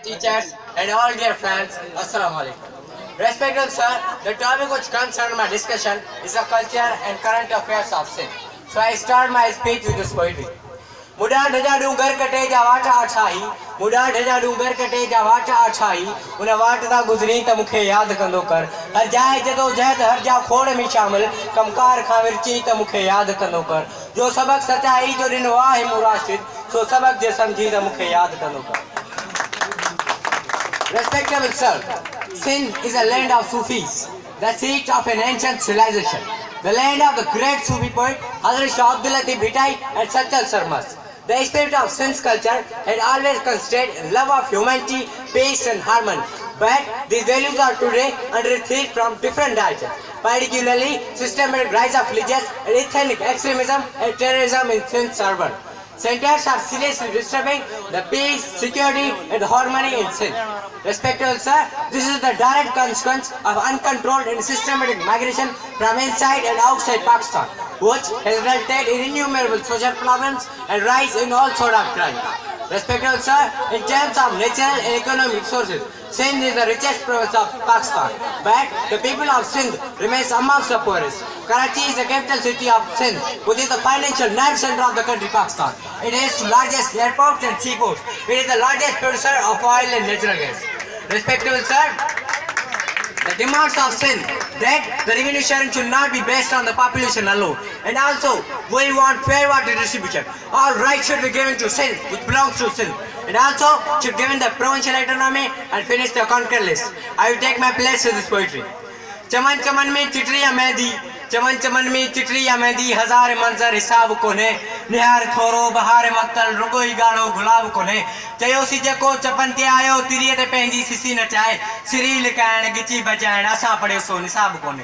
teachers and all dear friends, Assalamu alaikum. Respected sir, the topic which concerns my discussion is the culture and current affairs of Sindh. So I start my speech with this poetry. मुडा ढजा डूंगर कटे जा वाटा अछाई मुडा ढजा डूंगर कटे जा वाटा अछाई उन वाट ता गुजरी त मुखे याद कंदो कर हर जाए जदो जहद हर जा खोड़ में शामिल कमकार खां विरची त मुखे याद कंदो कर जो सबक सचाई जो ॾिनो आहे मुराशिद सो सबक जे समझी त मुखे याद कंदो कर. Respectable sir, Sindh is a land of Sufis, the seat of an ancient civilization, the land of the great Sufi poet Hazrat Shah Abdul Latif Bhitai and Sachal Sarmas. The spirit of Sindh's culture had always considered love of humanity, peace and harmony. But these values are today under threat from different directions, particularly systematic rise of religious and ethnic extremism and terrorism in Sindh's urban centers are seriously disturbing the peace, security and harmony in Sindh. Respectable sir, this is the direct consequence of uncontrolled and systematic migration from inside and outside Pakistan, which has resulted in innumerable social problems and rise in all sorts of crime. Respectable sir, in terms of natural and economic resources, Sindh is the richest province of Pakistan, but the people of Sindh remains amongst the poorest. Karachi is the capital city of Sindh, which is the financial nerve center of the country Pakistan. It is the largest airport and seaport. It is the largest producer of oil and natural gas. Respectable sir, the demands of Sindh that the revenue sharing should not be based on the population alone, and also we want fair water distribution. All rights should be given to Sindh, which belongs to Sindh, and also should given the provincial autonomy and finish the conquer list. I will take my place in this poetry. चमन चमन में चिटरिया मेहंदी चमन चमन में चिटरिया मेहंदी हजार मंजर हिसाब कोने निहार थोरो बहार मक्तल रुगोई गाड़ो गुलाब कोने चयोसी जेको चपन ते आयो तिरिये ते पंहिंजी सिसी नचाए सिरी लिकाइण गिची बचाइण असां पढ़ियो सो निसाब कोने.